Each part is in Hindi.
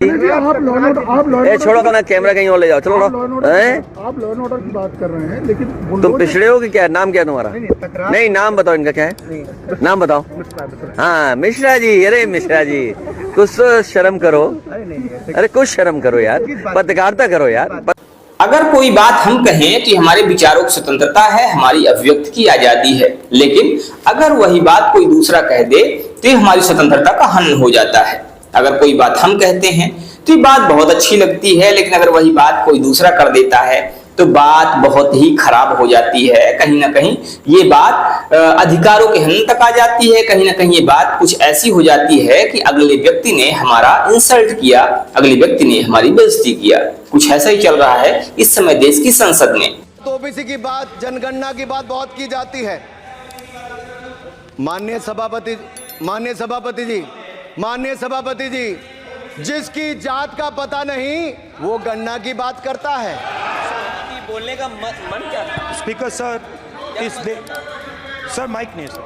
छोड़ो तो ना, कैमरा कहीं और ले जाओ, चलो आप लॉ एंड ऑर्डर की बात कर रहे हैं, लेकिन तुम पिछड़े हो कि क्या? नाम क्या तुम्हारा? नहीं, नाम बताओ इनका, क्या है नाम बताओ? हाँ, मिश्रा जी। अरे मिश्रा जी, कुछ तो शर्म करो, अरे कुछ शर्म करो यार, पत्रकारिता करो यार। अगर कोई बात हम कहें तो हमारे विचारों की स्वतंत्रता है, हमारी अभिव्यक्ति की आजादी है, लेकिन अगर वही बात कोई दूसरा कह दे तो ये हमारी स्वतंत्रता का हनन हो जाता है। अगर कोई बात हम कहते हैं तो ये बात बहुत अच्छी लगती है, लेकिन अगर वही बात कोई दूसरा कर देता है तो बात बहुत ही खराब हो जाती है। कहीं ना कहीं ये बात अधिकारों के हनन तक आ जाती है। कहीं ना कहीं ये बात कुछ ऐसी हो जाती है कि अगले व्यक्ति ने हमारा इंसल्ट किया, अगले व्यक्ति ने हमारी बेइज्जती किया। कुछ ऐसा ही चल रहा है इस समय देश की संसद में। तो ओबीसी की बात, जनगणना की बात बहुत की जाती है। माननीय सभापति जी, जिसकी जात का पता नहीं वो गणना की बात करता है। बोलने का मन क्या था? स्पीकर सर, सर माइक नहीं सर,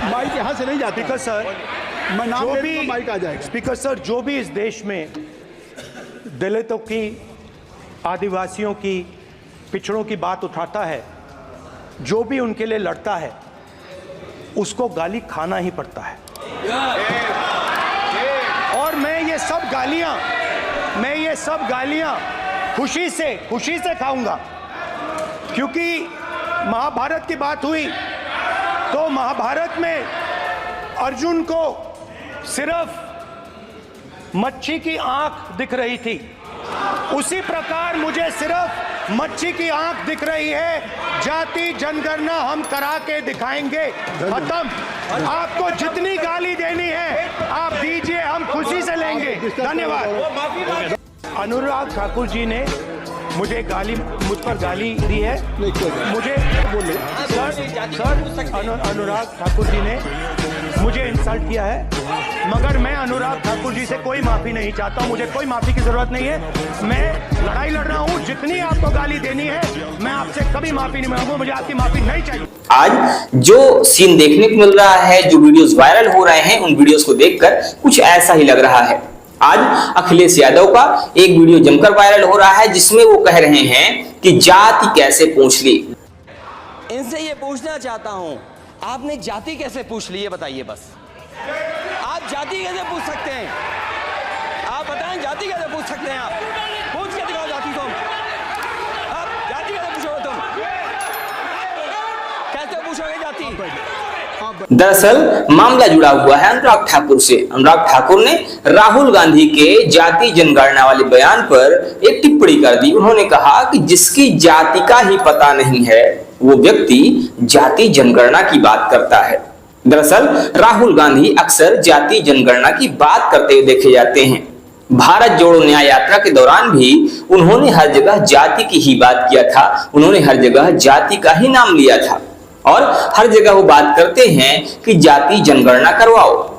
माइक यहाँ से नहीं जाती। स्पीकर सर, जो भी माइक आ जाएगा। स्पीकर सर, जो भी इस देश में दलितों की, आदिवासियों की, पिछड़ों की बात उठाता है, जो भी उनके लिए लड़ता है, उसको गाली खाना ही पड़ता है। और मैं ये सब गालियां खुशी से खाऊंगा, क्योंकि महाभारत की बात हुई तो महाभारत में अर्जुन को सिर्फ मच्छी की आंख दिख रही थी, उसी प्रकार मुझे सिर्फ मच्छी की आंख दिख रही है। जाति जनगणना हम करा के दिखाएंगे। खत्म। आपको जितनी गाली देनी है आप दीजिए, हम खुशी से लेंगे। धन्यवाद। अनुराग ठाकुर जी ने मुझ पर गाली दी है। मुझे बोले अनुराग ठाकुर जी ने मुझे इंसल्ट किया है, मगर मैं अनुराग ठाकुर जी से कोई माफी नहीं चाहता हूं। मुझे कोई माफी की जरूरत नहीं है। मैं लड़ाई लड़ रहा हूं। जितनी आपको गाली देनी है मैं आपसे कभी माफी नहीं मांगूंगा। मुझे आपकी माफी नहीं चाहिए। आज जो सीन देखने को मिल रहा है, जो वीडियोस वायरल हो रहे हैं, उन वीडियोस को देखकर कुछ ऐसा ही लग रहा है। आज अखिलेश यादव का एक वीडियो जमकर वायरल हो रहा है, जिसमें वो कह रहे हैं कि जाति कैसे पूछ ली। इनसे ये पूछना चाहता हूं, आपने जाति कैसे पूछ ली, ये बताइए बस। आप जाति कैसे पूछ सकते हैं? आप बताएं, जाति कैसे पूछ सकते हैं? आप पूछ के दिखाओ जाति तुम। आप जाति कैसे पूछोगे? तुम कैसे पूछोगे जाति? दरअसल मामला जुड़ा हुआ है अनुराग ठाकुर से। अनुराग ठाकुर ने राहुल गांधी के जाति जनगणना वाले बयान पर एक टिप्पणी कर दी। उन्होंने कहा कि जिसकी जाति का ही पता नहीं है वो व्यक्ति जाति जनगणना की बात करता है। दरअसल राहुल गांधी अक्सर जाति जनगणना की बात करते हुए देखे जाते हैं। भारत जोड़ो न्याय यात्रा के दौरान भी उन्होंने हर जगह जाति की ही बात किया था। उन्होंने हर जगह जाति का ही नाम लिया था और हर जगह वो बात करते हैं कि जाति जनगणना करवाओ।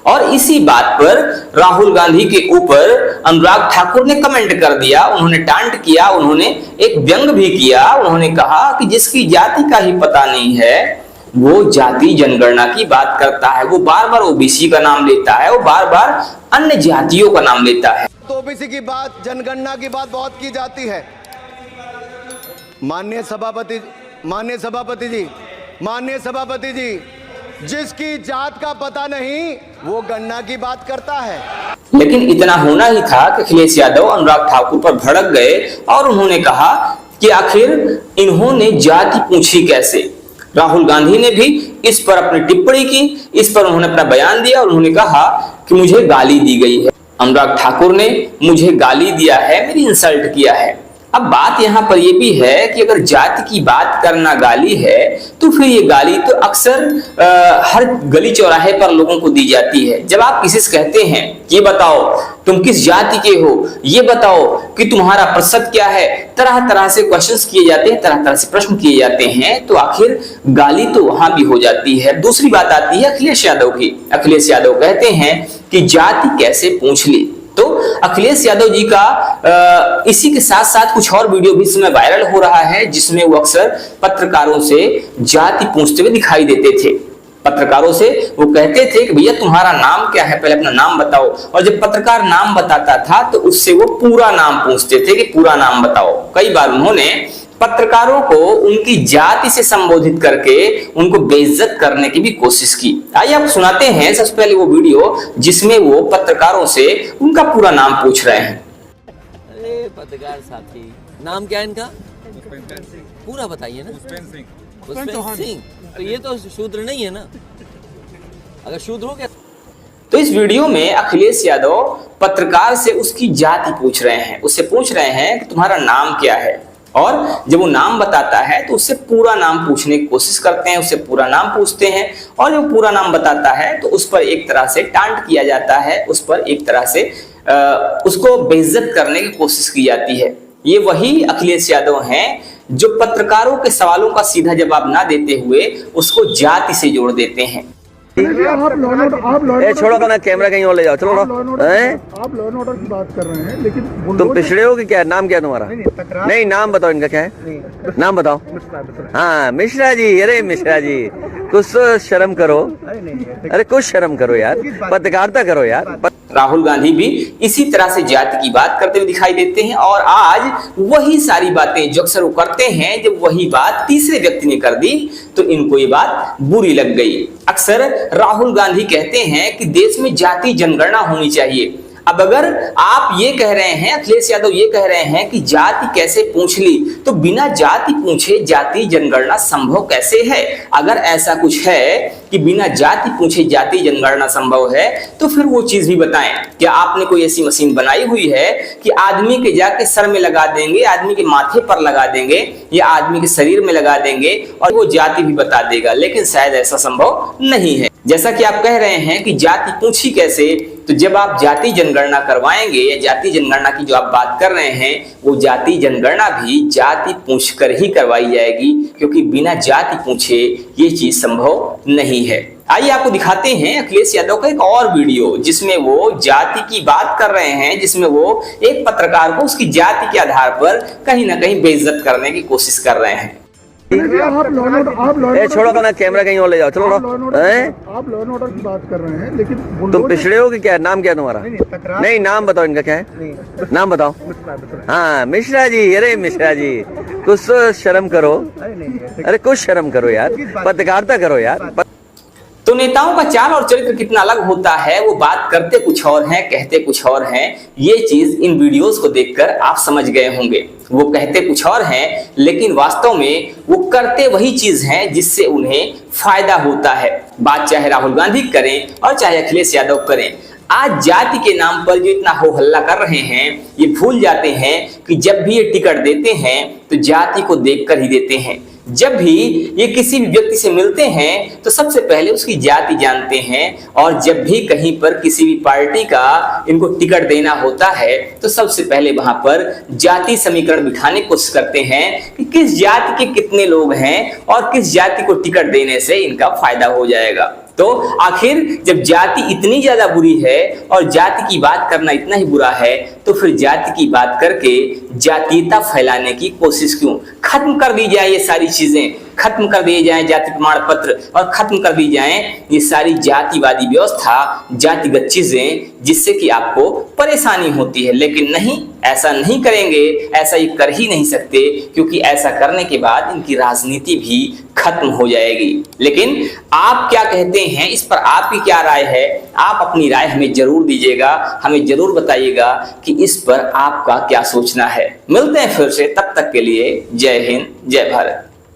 और इसी बात पर राहुल गांधी के ऊपर अनुराग ठाकुर ने कमेंट कर दिया। उन्होंने टांट किया, उन्होंने एक व्यंग भी किया। उन्होंने कहा कि जिसकी जाति का ही पता नहीं है वो जाति जनगणना की बात करता है। वो बार बार ओबीसी का नाम लेता है, वो बार बार अन्य जातियों का नाम लेता है। तो ओबीसी की बात, जनगणना की बात बहुत की जाती है। माननीय सभापति जी, जिसकी जात का पता नहीं वो गणना की बात करता है। लेकिन इतना होना ही था कि अखिलेश यादव अनुराग ठाकुर पर भड़क गए और उन्होंने कहा कि आखिर इन्होंने जाति पूछी कैसे। राहुल गांधी ने भी इस पर अपनी टिप्पणी की, इस पर उन्होंने अपना बयान दिया और उन्होंने कहा कि मुझे गाली दी गई है। अनुराग ठाकुर ने मुझे गाली दिया है, मेरी इंसल्ट किया है। अब बात यहाँ पर यह भी है कि अगर जाति की बात करना गाली है तो फिर ये गाली तो अक्सर हर गली चौराहे पर लोगों को दी जाती है। जब आप किसी से कहते हैं ये बताओ तुम किस जाति के हो, ये बताओ कि तुम्हारा प्रतिशत क्या है, तरह तरह से क्वेश्चंस किए जाते हैं, तरह तरह से प्रश्न किए जाते हैं, तो आखिर गाली तो वहां भी हो जाती है। दूसरी बात आती है अखिलेश यादव की। अखिलेश यादव कहते हैं कि जाति कैसे पूछ ली। तो अखिलेश यादव जी का इसी के साथ साथ कुछ और वीडियो भी इस समय वायरल हो रहा है, जिसमें वो अक्सर पत्रकारों से जाति पूछते हुए दिखाई देते थे। पत्रकारों से वो कहते थे कि भैया तुम्हारा नाम क्या है, पहले अपना नाम बताओ। और जब पत्रकार नाम बताता था तो उससे वो पूरा नाम पूछते थे कि पूरा नाम बताओ। कई बार उन्होंने पत्रकारों को उनकी जाति से संबोधित करके उनको बेइज्जत करने की भी कोशिश की। आइए आप सुनाते हैं सबसे पहले वो वीडियो जिसमें वो पत्रकारों से उनका पूरा नाम पूछ रहे हैं। अरे पत्रकार साथी, नाम क्या है इनका? पूरा बताइए ना। पुष्पेंद्र सिंह। तो ये तो शूद्र नहीं है ना? अगर शूद्र हो गया तो इस वीडियो में अखिलेश यादव पत्रकार से उसकी जाति पूछ रहे हैं, उससे पूछ रहे हैं कि तुम्हारा नाम क्या है। और जब वो नाम बताता है तो उससे पूरा नाम पूछने की कोशिश करते हैं, उससे पूरा नाम पूछते हैं। और जब पूरा नाम बताता है तो उस पर एक तरह से टांट किया जाता है, उस पर एक तरह से उसको बेइज्जत करने की कोशिश की जाती है। ये वही अखिलेश यादव हैं जो पत्रकारों के सवालों का सीधा जवाब ना देते हुए उसको जाति से जोड़ देते हैं। ए छोड़ो ना, कैमरा कहीं और ले जाओ। चलो आप लॉ एंड ऑर्डर की बात कर रहे हैं, लेकिन तुम पिछड़े हो कि क्या? नाम क्या तुम्हारा? नहीं नाम बताओ इनका क्या है? नाम बताओ। हाँ मिश्रा जी। अरे मिश्रा जी कुछ तो शर्म करो। अरे कुछ शर्म करो यार, पत्रकारिता करो यार। राहुल गांधी भी इसी तरह से जाति की बात करते हुए दिखाई देते हैं और आज वही सारी बातें जो अक्सर वो करते हैं, जब वही बात तीसरे व्यक्ति ने कर दी तो इनको ये बात बुरी लग गई। अक्सर राहुल गांधी कहते हैं कि देश में जाति जनगणना होनी चाहिए। अब अगर आप ये कह रहे हैं, अखिलेश यादव ये कह रहे हैं कि जाति कैसे पूछ ली, तो बिना जाति पूछे जाति जनगणना संभव कैसे है? अगर ऐसा कुछ है कि बिना जाति पूछे जाति जनगणना संभव है तो फिर वो चीज भी बताएं। क्या आपने कोई ऐसी मशीन बनाई हुई है कि आदमी के जाके सर में लगा देंगे, आदमी के माथे पर लगा देंगे या आदमी के शरीर में लगा देंगे और वो जाति भी बता देगा? लेकिन शायद ऐसा संभव नहीं है। जैसा कि आप कह रहे हैं कि जाति पूछी कैसे, तो जब आप जाति जनगणना करवाएंगे या जाति जनगणना की जो आप बात कर रहे हैं वो जाति जनगणना भी जाति पूछकर ही करवाई जाएगी, क्योंकि बिना जाति पूछे ये चीज संभव नहीं है। आइए आपको दिखाते हैं अखिलेश यादव का एक और वीडियो जिसमें वो जाति की बात कर रहे हैं, जिसमें वो एक पत्रकार को उसकी जाति के आधार पर कहीं ना कहीं बेइज्जत करने की कोशिश कर रहे हैं। ए छोड़ो ना, कैमरा कहीं और ले जाओ। चलो आप लॉ एंड ऑर्डर की बात कर रहे हैं, लेकिन तुम पिछड़े हो कि क्या? नाम क्या तुम्हारा? नहीं नाम बताओ इनका क्या है? नाम बताओ। हाँ मिश्रा जी। अरे मिश्रा जी कुछ तो शर्म करो। अरे कुछ शर्म करो यार, पत्रकारिता करो यार। तो नेताओं का चाल और चरित्र कितना अलग होता है, वो बात करते कुछ और हैं, कहते कुछ और हैं। ये चीज इन वीडियोस को देखकर आप समझ गए होंगे। वो कहते कुछ और हैं लेकिन वास्तव में वो करते वही चीज हैं जिससे उन्हें फायदा होता है। बात चाहे राहुल गांधी करें और चाहे अखिलेश यादव करें, आज जाति के नाम पर जो इतना हो हल्ला कर रहे हैं, ये भूल जाते हैं कि जब भी ये टिकट देते हैं तो जाति को देखकर ही देते हैं। जब भी ये किसी भी व्यक्ति से मिलते हैं तो सबसे पहले उसकी जाति जानते हैं, और जब भी कहीं पर किसी भी पार्टी का इनको टिकट देना होता है तो सबसे पहले वहां पर जाति समीकरण बिठाने की कोशिश करते हैं कि किस जाति के कितने लोग हैं और किस जाति को टिकट देने से इनका फायदा हो जाएगा। तो आखिर जब जाति इतनी ज्यादा बुरी है और जाति की बात करना इतना ही बुरा है, तो फिर जाति की बात करके जातीयता फैलाने की कोशिश क्यों? खत्म कर दी जाए ये सारी चीजें, खत्म कर दिए जाए जाति प्रमाण पत्र और खत्म कर दी जाए ये सारी जातिवादी व्यवस्था, जातिगत चीजें, जिससे कि आपको परेशानी होती है। लेकिन नहीं, ऐसा नहीं करेंगे, ऐसा ये कर ही नहीं सकते, क्योंकि ऐसा करने के बाद इनकी राजनीति भी खत्म हो जाएगी। लेकिन आप क्या कहते हैं, इस पर आपकी क्या राय है? आप अपनी राय हमें जरूर दीजिएगा, हमें जरूर बताइएगा कि इस पर आपका क्या सोचना है। मिलते हैं फिर से, तब तक के लिए जय हिंद, जय भारत।